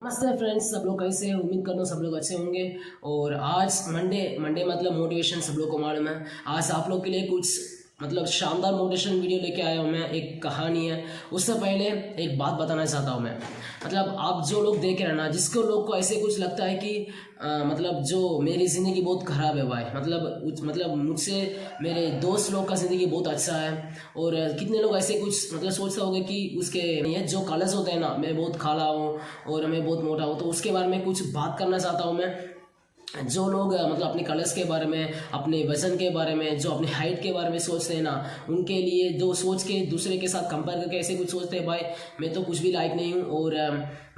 नमस्ते फ्रेंड्स, सब लोग कैसे हैं? उम्मीद करता हूँ सब लोग अच्छे होंगे। और आज मंडे मतलब मोटिवेशन सब लोग को मालूम है। आज आप लोग के लिए कुछ मतलब शानदार मोटिवेशन वीडियो लेके आया हूँ मैं। एक कहानी है। उससे पहले एक बात बताना चाहता हूँ मैं। मतलब आप जो लोग देख रहे हैं ना, जिसको लोग को ऐसे कुछ लगता है कि मतलब जो मेरी ज़िंदगी बहुत ख़राब है भाई, मतलब मुझसे मेरे दोस्त लोग का ज़िंदगी बहुत अच्छा है। और कितने लोग ऐसे कुछ मतलब सोचते होंगे कि उसके ये जो कलर्स होते हैं ना, मैं बहुत काला हूँ और मैं बहुत मोटा हूँ। तो उसके बारे में कुछ बात करना चाहता हूँ मैं। जो लोग मतलब अपने कलर्स के बारे में, अपने वजन के बारे में, जो अपने हाइट के बारे में सोचते हैं ना, उनके लिए जो सोच के दूसरे के साथ कंपेयर करके ऐसे कुछ सोचते हैं भाई मैं तो कुछ भी लायक नहीं हूँ और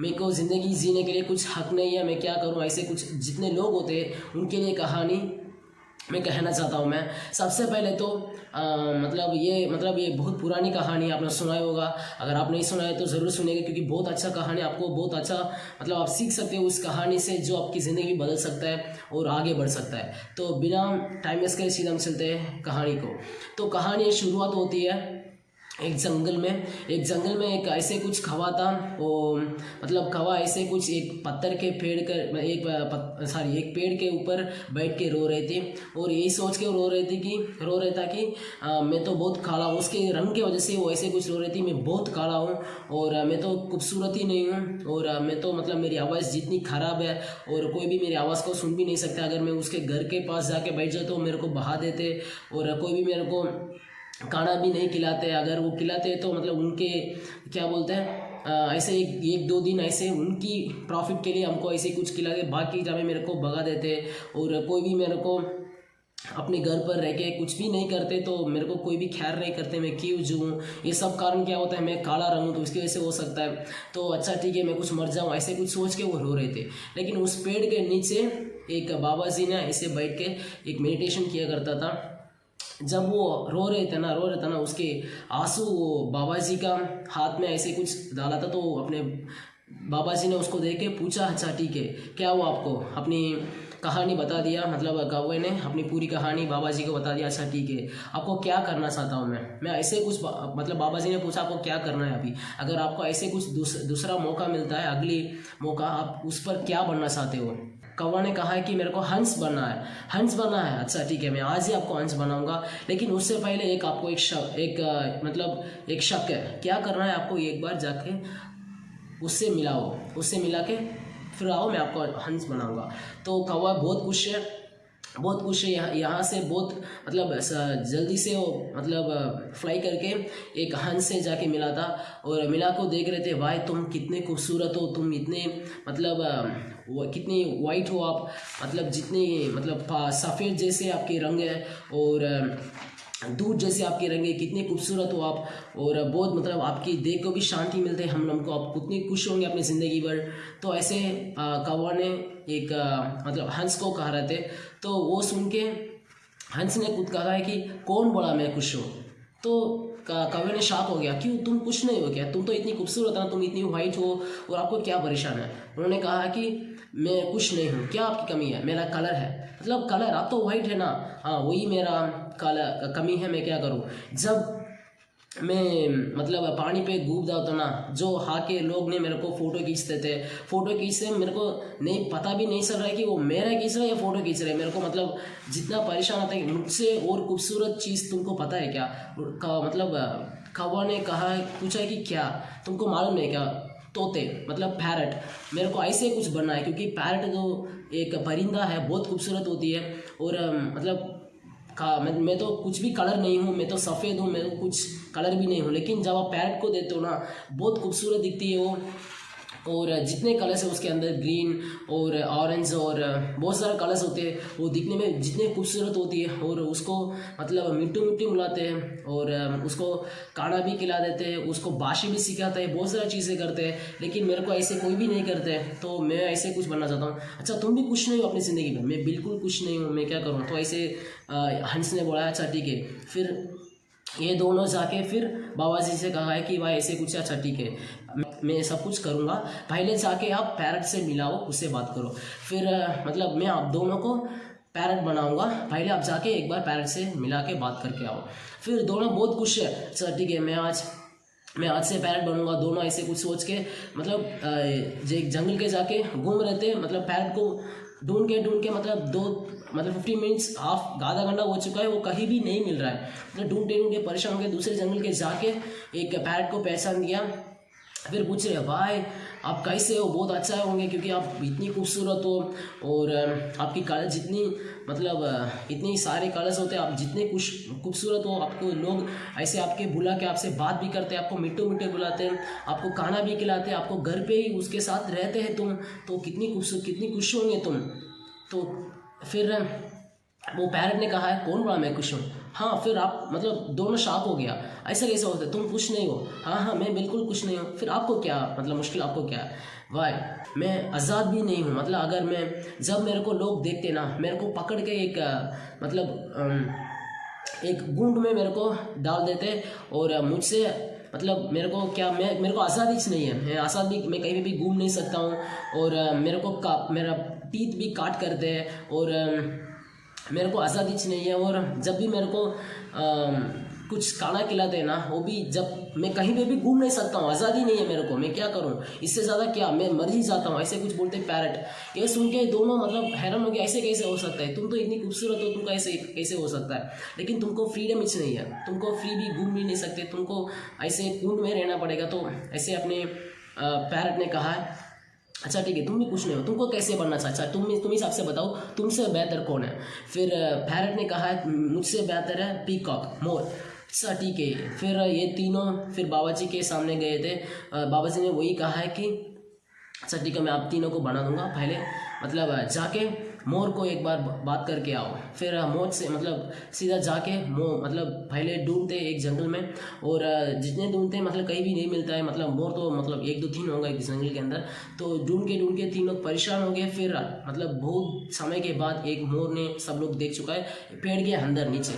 मेरे को ज़िंदगी जीने के लिए कुछ हक नहीं है, मैं क्या करूँ, ऐसे कुछ जितने लोग होते हैं उनके लिए कहानी मैं कहना चाहता हूँ मैं। सबसे पहले तो मतलब ये बहुत पुरानी कहानी आपने सुना ही होगा। अगर आप नहीं सुना है तो ज़रूर सुनिएगा, क्योंकि बहुत अच्छा कहानी, आपको बहुत अच्छा मतलब आप सीख सकते हो उस कहानी से, जो आपकी ज़िंदगी बदल सकता है और आगे बढ़ सकता है। तो बिना टाइम वेस्ट करे सीधा हम चलते हैं कहानी को। तो कहानी की शुरुआत होती है एक जंगल में एक ऐसे कुछ कौवा था। वो मतलब कौवा ऐसे कुछ एक पत्थर के पेड़ कर एक पेड़ के ऊपर बैठ के रो रहे थे। और यही सोच के रो रहे था कि मैं तो बहुत काला हूँ। उसके रंग की वजह से वो ऐसे कुछ रो रही थी, मैं बहुत काला हूँ और मैं तो खूबसूरत ही नहीं हूँ और मैं तो मतलब मेरी आवाज़ जितनी ख़राब है और कोई भी मेरी आवाज़ को सुन भी नहीं सकता। अगर मैं उसके घर के पास जाके बैठ जाता तो मेरे को बहा देते और कोई भी मेरे को खाना भी नहीं खिलाते। अगर वो खिलाते तो मतलब उनके क्या बोलते हैं ऐसे एक दो दिन ऐसे उनकी प्रॉफिट के लिए हमको ऐसे कुछ खिलाते, बाकी जब मेरे को भगा देते। और कोई भी मेरे को अपने घर पर रह के कुछ भी नहीं करते, तो मेरे को कोई भी खैर नहीं करते, मैं क्यों जीऊँ। ये सब कारण क्या होता है, मैं काला रंग हूँ तो उसकी वजह से हो सकता है। तो अच्छा ठीक है, मैं कुछ मर जाऊँ, ऐसे कुछ सोच के वो रो रहे थे। लेकिन उस पेड़ के नीचे एक बाबा जी ने ऐसे बैठ के एक मेडिटेशन किया करता था। जब वो रो रहे थे ना उसके आंसू वो बाबा जी का हाथ में ऐसे कुछ डाला था। तो अपने बाबा जी ने उसको देख के पूछा, अच्छा ठीक है क्या हुआ आपको, अपनी कहानी बता दिया। मतलब कौवे ने अपनी पूरी कहानी बाबा जी को बता दिया। अच्छा ठीक है, आपको क्या करना चाहता हूँ मैं ऐसे कुछ मतलब बाबा जी ने पूछा आपको क्या करना है अभी, अगर आपको ऐसे कुछ दूसरा मौका मिलता है, अगली मौका, आप उस पर क्या बनना चाहते हो। कौवा ने कहा है कि मेरे को हंस बनना है। अच्छा ठीक है, मैं आज ही आपको हंस बनाऊंगा। लेकिन उससे पहले एक आपको एक शक है। क्या करना है आपको, एक बार जाके उससे मिला के फिर आओ, मैं आपको हंस बनाऊंगा। तो कौवा बहुत खुश है यहाँ से बहुत मतलब जल्दी से वो मतलब फ्लाई करके एक हंस से जाके मिला था। और मिला को देख रहे थे, भाई तुम कितने खूबसूरत हो, तुम इतने मतलब कितनी वाइट हो आप, मतलब जितनी मतलब सफ़ेद जैसे आपके रंग है और दूध जैसे आपके रंग है, कितने खूबसूरत हो आप। और बहुत मतलब आपकी देख को भी शांति मिलते हैं हमको, आप कितने खुश होंगे अपनी ज़िंदगी भर। तो ऐसे कौवा ने एक मतलब हंस को कह रहे थे। तो वो सुन के हंस ने खुद कहा है कि कौन बोला मैं खुश हूँ। तो कौवे ने शॉक हो गया, क्यों तुम खुश नहीं हो क्या, तुम तो इतनी खूबसूरत है, तुम इतनी वाइट हो और आपको क्या परेशान है। उन्होंने कहा कि मैं खुश नहीं हूँ, क्या आपकी कमी है, मेरा कलर है। मतलब कलर, आप तो वाइट है ना, हाँ वही मेरा कलर कमी है, मैं क्या करूँ। जब मैं मतलब पानी पे डूब जाता तो ना, जो हाँ के लोग ने मेरे को फ़ोटो खींचते मेरे को नहीं पता भी नहीं चल रहा है कि वो मेरा खींच रहा है या फ़ोटो खींच रहे हैं। मेरे को मतलब जितना परेशान आता है मुझसे और खूबसूरत चीज़ तुमको पता है क्या। मतलब कौवा ने पूछा कि क्या तुमको मालूम है क्या, तोते मतलब पैरट, मेरे को ऐसे कुछ बनना है, क्योंकि पैरट जो एक परिंदा है बहुत खूबसूरत होती है। और मतलब मैं तो कुछ भी कलर नहीं हूँ, मैं तो सफ़ेद हूँ, मैं तो कुछ कलर भी नहीं हूँ। लेकिन जब आप पैरट को देते हो ना, बहुत खूबसूरत दिखती है वो। और जितने कलर्स है उसके अंदर, ग्रीन और ऑरेंज और बहुत सारे कलर्स होते हैं, वो दिखने में जितने खूबसूरत होती है। और उसको मतलब मिट्टू मिलाते हैं और उसको काढ़ा भी खिला देते हैं, उसको बाशी भी सिखाते हैं, बहुत सारी चीज़ें करते हैं। लेकिन मेरे को ऐसे कोई भी नहीं करते, तो मैं ऐसे कुछ बनना चाहता हूँ। अच्छा तुम भी खुश नहीं हो अपनी ज़िंदगी में, मैं बिल्कुल खुश नहीं हूँ, मैं क्या करूँ। तो ऐसे हंस ने बोला, अच्छा ठीक है। फिर ये दोनों जाके फिर बाबा जी से कहा है कि भाई ऐसे कुछ, अच्छा ठीक है मैं सब कुछ करूँगा, पहले जाके आप पैरट से मिलाओ, उससे बात करो। फिर मतलब मैं आप दोनों को पैरट बनाऊंगा, पहले आप जाके एक बार पैरट से मिला के बात करके आओ। फिर दोनों बहुत खुश है, अच्छा ठीक है मैं आज मैं आज से पैरट बनूंगा, दोनों ऐसे कुछ सोच के मतलब एक जंगल के जाके घूम रहे थे, मतलब पैरट को ढूंढ के मतलब 15 मिनट्स आधा घंटा हो चुका है, वो कहीं भी नहीं मिल रहा है। मतलब ढूंढते परेशान हो गए, दूसरे जंगल के जाके एक पैरट को पहचान दिया। फिर पूछ रहे भाई आप कैसे हो, बहुत अच्छा होंगे क्योंकि आप इतनी खूबसूरत हो और आपकी कलर्स जितनी मतलब इतनी सारे कलर्स होते हैं, आप जितने खूबसूरत हो, आपको लोग ऐसे आपके बुला के आपसे बात भी करते हैं, आपको मिट्टू बुलाते हैं, आपको खाना भी खिलाते हैं, आपको घर पे ही उसके साथ रहते हैं तुम, तो कितनी खूबसूरत कितनी खुश होंगे तुम। तो फिर वो पैरट ने कहा है कौन बोला मैं खुश हूँ। हाँ, फिर आप मतलब दोनों शॉक हो गया, ऐसा कैसे होता है, तुम खुश नहीं हो। हाँ मैं बिल्कुल खुश नहीं हूँ। फिर आपको क्या मतलब मुश्किल आपको क्या है। भाई मैं आज़ाद भी नहीं हूँ, मतलब अगर मैं जब मेरे को लोग देखते ना, मेरे को पकड़ के एक एक गुंड में मेरे को डाल देते और मुझसे मतलब मेरे को क्या मेरे को आज़ादी नहीं है, मैं आज़ाद भी मैं कहीं भी घूम नहीं सकता हूँ और मेरे को मेरा टीथ भी काट करते हैं और मेरे को आज़ादी नहीं है। और जब भी मेरे को कुछ खाना खिलाते हैं ना, वो भी जब मैं कहीं पे भी घूम नहीं सकता हूँ, आज़ादी नहीं है मेरे को, मैं क्या करूँ, इससे ज़्यादा क्या, मैं मर ही जाता हूँ, ऐसे कुछ बोलते पैरट। ये सुन के दोनों मतलब हैरान हो गए, ऐसे कैसे हो सकता है, तुम तो इतनी खूबसूरत हो, तुमको ऐसे कैसे हो सकता है, लेकिन तुमको फ्रीडम ही नहीं है, तुमको फ्री भी घूम भी नहीं सकते, तुमको ऐसे कुंड में रहना पड़ेगा। तो ऐसे अपने पैरट ने कहा अच्छा ठीक है, तुम भी कुछ नहीं हो, तुमको कैसे बनना चाहता है, तुम हिसाब से बताओ तुमसे बेहतर कौन है। फिर पैरट ने कहा है मुझसे बेहतर है पीकॉक, मोर। अच्छा ठीक है। फिर ये तीनों फिर बाबा जी के सामने गए थे, बाबा जी ने वही कहा है कि अच्छा ठीक है मैं आप तीनों को बना दूंगा, पहले मतलब जाके मोर को एक बार बात करके आओ। फिर मोर से मतलब सीधा जाके मतलब पहले ढूंढते एक जंगल में और जितने ढूंढते मतलब कहीं भी नहीं मिलता है, मतलब मोर तो मतलब 1 2 3 होगा एक जंगल के अंदर। तो ढूंढ के 3 लोग परेशान हो गए। फिर मतलब बहुत समय के बाद एक मोर ने सब लोग देख चुका है पेड़ के अंदर नीचे,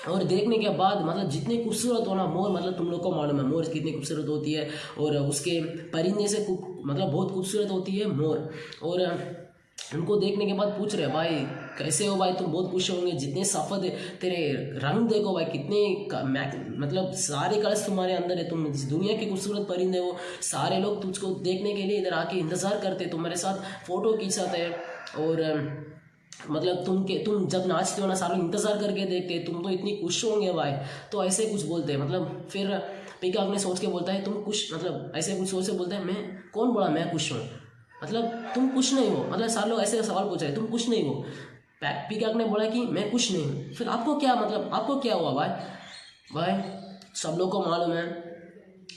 और देखने के बाद मतलब जितनी खूबसूरत हो ना मोर, मतलब तुम लोग को मालूम है मोर कितनी खूबसूरत होती है और उसके परिंदे से मतलब बहुत खूबसूरत होती है मोर। और उनको देखने के बाद पूछ रहे भाई कैसे हो भाई, तुम बहुत खुश होंगे, जितने सफेद तेरे रंग देखो भाई, कितने मतलब सारे कलर्स तुम्हारे अंदर है, तुम इस दुनिया के खूबसूरत परिंदे हो, सारे लोग तुझको देखने के लिए इधर आके इंतज़ार करते, तुम्हारे साथ फ़ोटो खींचाते हैं और मतलब तुम जब नाचते हो ना सारे इंतज़ार करके देखते, तुम तो इतनी खुश होंगे भाई। तो ऐसे कुछ बोलते हैं। मतलब फिर पीकॉक ने सोच के बोलता है तुम खुश, मतलब ऐसे कुछ सोच के बोलता है मैं कौन बोला मैं खुश हूँ, मतलब तुम कुछ नहीं हो, मतलब सारे लोग ऐसे सवाल पूछ रहे तुम कुछ नहीं हो। पीकॉक ने बोला कि मैं कुछ नहीं हूँ। फिर आपको क्या मतलब आपको क्या हुआ भाई सब लोग को मालूम है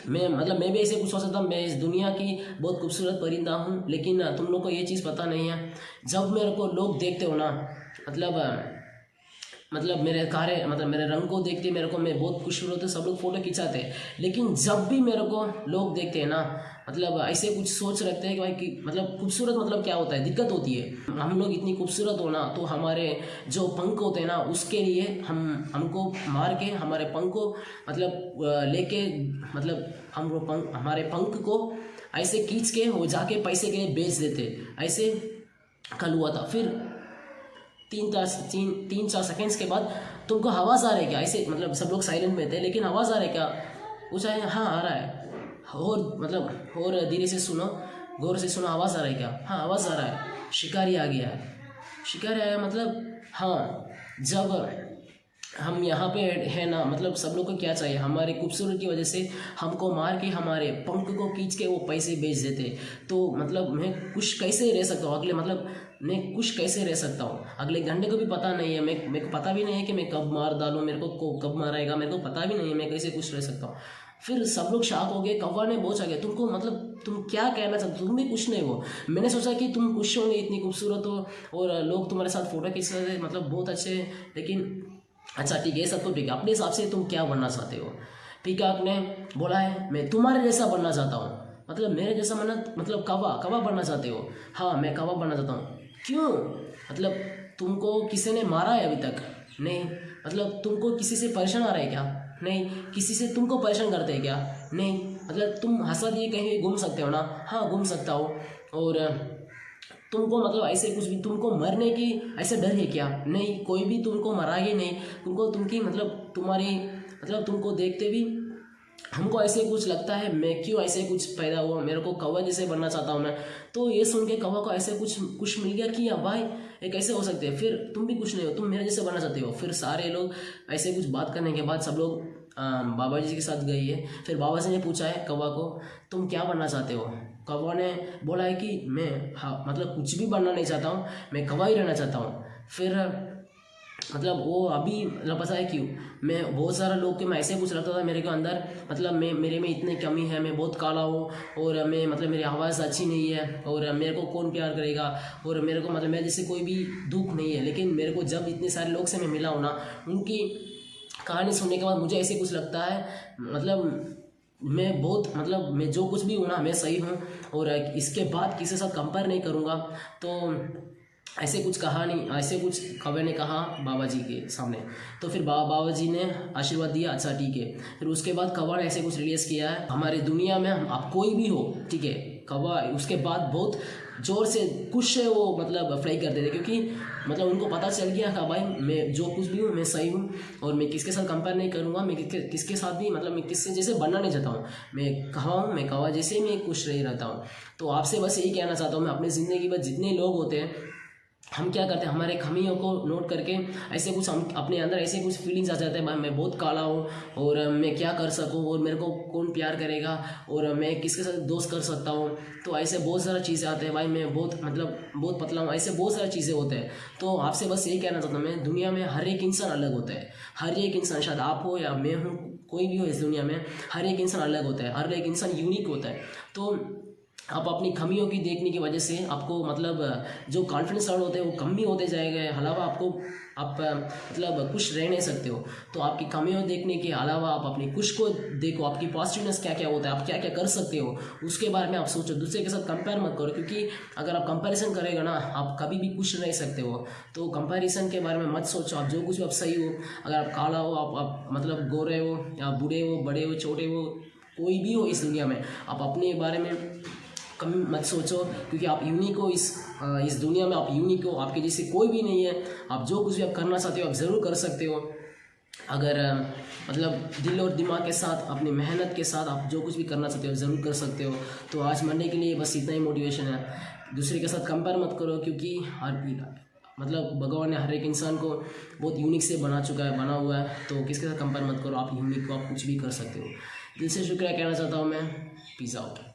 मैं भी ऐसे कुछ सोच सकता हूँ, मैं इस दुनिया की बहुत खूबसूरत परिंदा हूँ, लेकिन तुम लोग को ये चीज़ पता नहीं है। जब मेरे को लोग देखते हो ना मतलब मेरे कारे मतलब मेरे रंग को देखते मेरे को मैं बहुत खुश होते, सब लोग फ़ोटो खिंचाते हैं, लेकिन जब भी मेरे को लोग देखते हैं ना मतलब ऐसे कुछ सोच रखते हैं कि भाई कि मतलब खूबसूरत मतलब क्या होता है, दिक्कत होती है। हम लोग इतनी खूबसूरत हो ना तो हमारे जो पंख होते हैं ना उसके लिए हमको मार के हमारे पंख को मतलब लेके मतलब हम लोग हमारे पंख को ऐसे खींच के वो जाके पैसे के लिए बेच देते। ऐसे कल हुआ था। फिर 3-4 सेकेंड्स के बाद तुमको आवाज़ आ रहा है क्या, ऐसे मतलब सब लोग साइलेंट में थे लेकिन आवाज़ आ रहा है क्या, पूछा है हाँ आ रहा है, और मतलब और धीरे से सुनो, गौर से सुनो, आवाज़ आ रहा है क्या, हाँ आवाज़ आ रहा है, शिकारी आ गया है। शिकारी आया मतलब हाँ, जब हम यहाँ पे है ना मतलब सब लोग को क्या चाहिए, हमारे खूबसूरत की वजह से हमको मार के हमारे पंख को खींच के वो पैसे बेच देते। तो मतलब मैं खुश कैसे रह सकता हूँ अगले मतलब मैं खुश कैसे रह सकता हूँ, अगले घंटे को भी पता नहीं है, मेरे को पता भी नहीं है कि मैं कब मार डालूँ, मेरे को कब मारेगा मेरे को पता भी नहीं है, मैं कैसे खुश रह सकता हूँ। फिर सब लोग शॉक हो गए, कौवा ने बोझ आ गया तुमको मतलब तुम क्या कहना चाहते हो, तुम भी खुश नहीं हो। मैंने सोचा कि तुम खुश होंगे, इतनी खूबसूरत हो और लोग तुम्हारे साथ फ़ोटो खींच रहे थे मतलब बहुत अच्छे, लेकिन अच्छा ठीक है सब तो ठीक है, अपने हिसाब से तुम क्या बनना चाहते हो। पीकॉक ने बोला है मैं तुम्हारे जैसा बनना चाहता हूँ, मतलब मेरे जैसा बनना मतलब कौवा बनना चाहते हो, हाँ मैं कौवा बनना चाहता हूँ। क्यों, मतलब तुमको किसी ने मारा है अभी तक नहीं, मतलब तुमको किसी से परेशान आ रहा है क्या, नहीं, किसी से तुमको परेशान करते हैं क्या, नहीं, मतलब तुम हंसा दिए कहीं घूम सकते हो ना, हाँ घूम सकता हो, और तुमको मतलब ऐसे कुछ भी तुमको मरने की ऐसे डर है क्या, नहीं, कोई भी तुमको मरा ही नहीं, तुमको तुमकी मतलब तुम्हारी मतलब तुमको देखते भी हमको ऐसे कुछ लगता है मैं क्यों ऐसे कुछ पैदा हुआ, मेरे को कौवा जैसे बनना चाहता हूँ मैं। तो ये सुन के कौवा को ऐसे कुछ मिल गया कि भाई ये कैसे हो सकते हैं, फिर तुम भी कुछ नहीं हो, तुम मेरे जैसे बनना चाहते हो। फिर सारे लोग ऐसे कुछ बात करने के बाद सब लोग बाबा जी के साथ गए है। फिर बाबा जी ने पूछा है कौवा को तुम क्या बनना चाहते हो। कौवा ने बोला है कि मैं मतलब कुछ भी बनना नहीं चाहता हूँ, मैं कौवा ही रहना चाहता हूँ। फिर मतलब वो अभी मतलब पता है क्यों, मैं बहुत सारा लोग के मैं ऐसे कुछ लगता था मेरे को अंदर, मतलब मेरे में इतनी कमी है, मैं बहुत काला हूँ और मैं मतलब मेरी आवाज़ अच्छी नहीं है और मेरे को कौन प्यार करेगा, और मेरे को मतलब मेरे जैसे कोई भी दुख नहीं है। लेकिन मेरे को जब इतने सारे लोग से मैं मिला हूँ ना, उनकी कहानी सुनने के बाद मुझे ऐसे कुछ लगता है मतलब मैं बहुत मतलब मैं जो कुछ भी हूँ ना मैं सही हूँ, और इसके बाद किसी के साथ कंपेयर नहीं करूँगा। तो ऐसे कुछ कहानी ऐसे कुछ कौवे ने कहा बाबा जी के सामने। तो फिर बाबा जी ने आशीर्वाद दिया, अच्छा ठीक है। फिर उसके बाद कौवा ने ऐसे कुछ रिलीज़ किया है, हमारी दुनिया में आप कोई भी हो ठीक है, कौवा उसके बाद बहुत जोर से खुश है वो मतलब फ्लाई करते थे, क्योंकि मतलब उनको पता चल गया था भाई मैं जो कुछ भी हूँ मैं सही हूँ, और मैं किसके साथ कंपेयर नहीं करूँगा, मैं किसके साथ भी मतलब मैं किससे जैसे बनना नहीं चाहता हूँ। मैं कौवा हूँ, मैं कौवा जैसे मैं खुश रह रहता हूँ। तो आपसे बस यही कहना चाहता हूँ मैं, अपनी ज़िंदगी में जितने लोग होते हैं हम क्या करते हैं, हमारे खामियों को नोट करके ऐसे कुछ हम अपने अंदर ऐसे कुछ फीलिंग्स आ जाते हैं, भाई मैं बहुत काला हूँ और मैं क्या कर सकूँ, और मेरे को कौन प्यार करेगा, और मैं किसके साथ दोस्त कर सकता हूँ। तो ऐसे बहुत सारा चीज़ें आते हैं, भाई मैं बहुत मतलब बहुत पतला हूँ, ऐसे बहुत सारी चीज़ें होते हैं। तो आपसे बस यही कहना चाहता हूँ मैं, दुनिया में हर एक इंसान अलग होता है, हर एक इंसान, शायद आप हो या मैं हूँ, कोई भी हो इस दुनिया में, हर एक इंसान अलग होता है, हर एक इंसान यूनिक होता है। तो आप अपनी खामियों की देखने की वजह से आपको मतलब जो कॉन्फिडेंस लेवल होते हैं वो कम भी होते जाएगा, अलावा आप मतलब खुश रह नहीं सकते हो। तो आपकी खामियों देखने के अलावा आप अपनी खुश को देखो, आपकी पॉजिटिवनेस क्या क्या होता है, आप क्या क्या कर सकते हो, उसके बारे में आप सोचो। दूसरे के साथ कंपेयर मत करो, क्योंकि अगर आप कंपैरिजन करेगा ना आप कभी भी खुश रह सकते हो। तो कंपैरिजन के बारे में मत सोचो, आप जो कुछ भी आप सही हो, अगर आप काला हो, आप मतलब गोरे हो या बूढ़े हो, बड़े हो, छोटे हो, कोई भी हो इस दुनिया में, आप अपने बारे में कम मत सोचो, क्योंकि आप यूनिक हो, इस दुनिया में आप यूनिक हो, आपके जैसे कोई भी नहीं है। आप जो कुछ भी आप करना चाहते हो आप ज़रूर कर सकते हो, अगर मतलब दिल और दिमाग के साथ, अपनी मेहनत के साथ आप जो कुछ भी करना चाहते हो ज़रूर कर सकते हो। तो आज मंडे के लिए बस इतना ही मोटिवेशन है, दूसरे के साथ कंपेयर मत करो, क्योंकि मतलब भगवान ने हर एक इंसान को बहुत यूनिक से बना हुआ है। तो किसके साथ कंपेयर मत करो, आप यूनिक को, आप कुछ भी कर सकते हो। दिल से शुक्रिया कहना चाहता हूँ मैं। Peace out.